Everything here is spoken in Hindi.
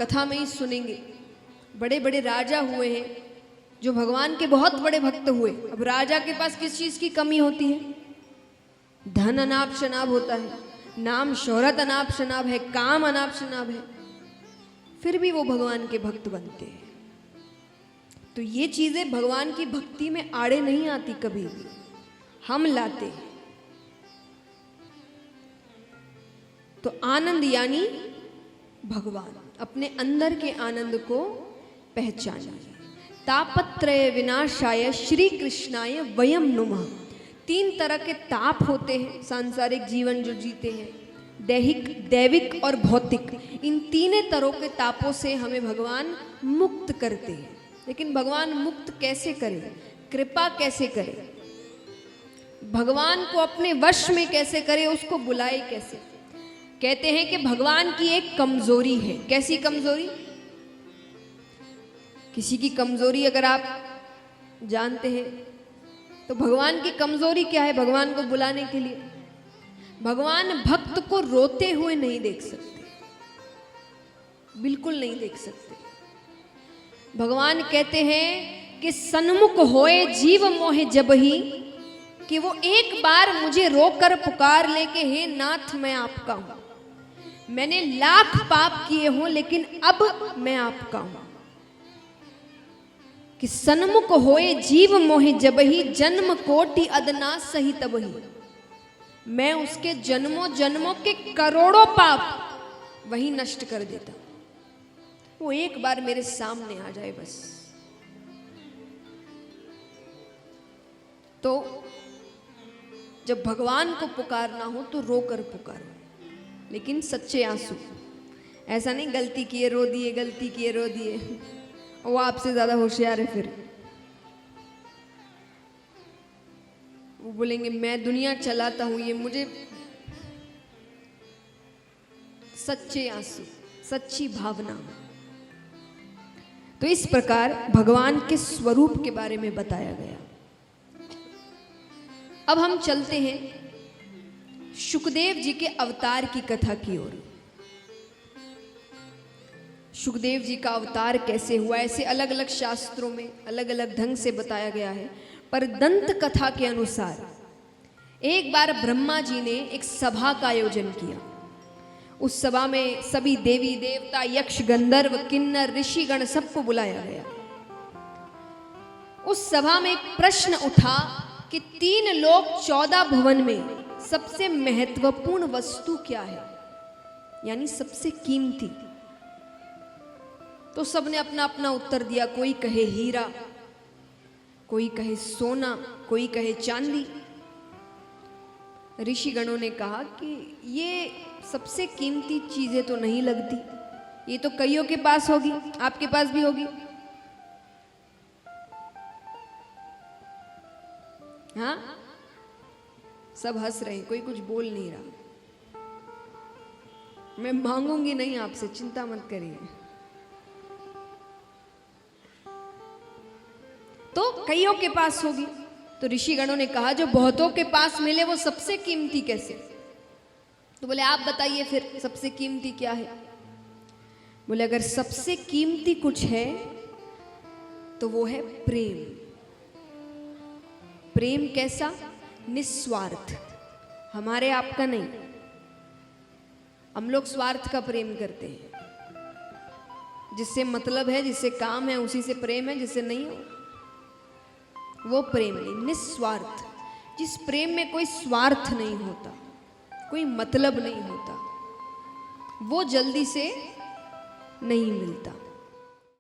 कथा में ही सुनेंगे। बड़े बड़े राजा हुए हैं जो भगवान के बहुत बड़े भक्त हुए। अब राजा के पास किस चीज की कमी होती है? धन अनाप शनाप होता है, नाम शोहरत अनाप शनाप है, काम अनाप शनाप है, फिर भी वो भगवान के भक्त बनते हैं। तो ये चीजें भगवान की भक्ति में आड़े नहीं आती कभी भी, हम लाते हैं। तो आनंद यानी भगवान, अपने अंदर के आनंद को पहचानिए। तापत्रय विनाशाय श्री कृष्णाय वयम नुमः। 3 तरह के ताप होते हैं सांसारिक जीवन जो जीते हैं, दैहिक, दैविक और भौतिक। इन 3 तरह के तापों से हमें भगवान मुक्त करते हैं। लेकिन भगवान मुक्त कैसे करें, कृपा कैसे करें, भगवान को अपने वश में कैसे करें, उसको बुलाए कैसे? कहते हैं कि भगवान की एक कमजोरी है। कैसी कमजोरी? किसी की कमजोरी अगर आप जानते हैं तो भगवान की कमजोरी क्या है? भगवान को बुलाने के लिए भगवान भक्त को रोते हुए नहीं देख सकते, बिल्कुल नहीं देख सकते। भगवान कहते हैं कि सन्मुख होए जीव मोहे जबही, कि वो एक बार मुझे रोकर पुकार ले के हे नाथ मैं आपका हूं, मैंने लाख पाप किए हों लेकिन अब मैं आपका हूं। कि सन्मुख होए जीव मोहे जबही, जन्म कोटि अदना सही तबही। मैं उसके जन्मों जन्मों के करोड़ों पाप वही नष्ट कर देता, वो एक बार मेरे सामने आ जाए बस। तो जब भगवान को पुकारना हो तो रोकर पुकारो, लेकिन सच्चे आंसू। ऐसा नहीं गलती किए रो दिए, गलती किए रो दिए, वो आपसे ज्यादा होशियार है। फिर वो बोलेंगे मैं दुनिया चलाता हूं, ये मुझे। सच्चे आंसू, सच्ची भावना। तो इस प्रकार भगवान के स्वरूप के बारे में बताया गया। अब हम चलते हैं शुकदेव जी के अवतार की कथा की ओर। शुकदेव जी का अवतार कैसे हुआ, ऐसे अलग अलग शास्त्रों में अलग अलग ढंग से बताया गया है। पर दंत कथा के अनुसार एक बार ब्रह्मा जी ने एक सभा का आयोजन किया। उस सभा में सभी देवी देवता, यक्ष, गंधर्व, किन्नर, ऋषिगण सबको बुलाया गया। उस सभा में एक प्रश्न उठा कि 3 लोक 14 भुवन में सबसे महत्वपूर्ण वस्तु क्या है, यानी सबसे कीमती। तो सबने अपना अपना उत्तर दिया। कोई कहे हीरा, कोई कहे सोना, कोई कहे चांदी। ऋषिगणों ने कहा कि ये सबसे कीमती चीजें तो नहीं लगती, ये तो कईयों के पास होगी, आपके पास भी होगी। हाँ, सब हंस रहे हैं, कोई कुछ बोल नहीं रहा। मैं मांगूंगी नहीं आपसे, चिंता मत करिए। तो कईयों के पास होगी। तो ऋषिगणों ने कहा जो बहुतों के पास मिले वो सबसे कीमती कैसे? तो बोले आप बताइए फिर सबसे कीमती क्या है? बोले अगर सबसे कीमती कुछ है तो वो है प्रेम। प्रेम कैसा? निस्वार्थ, हमारे आपका नहीं। हम लोग स्वार्थ का प्रेम करते हैं, जिससे मतलब है, जिससे काम है उसी से प्रेम है, जिससे नहीं हो वो प्रेम नहीं। निस्वार्थ, जिस प्रेम में कोई स्वार्थ नहीं होता, कोई मतलब नहीं होता, वो जल्दी से नहीं मिलता।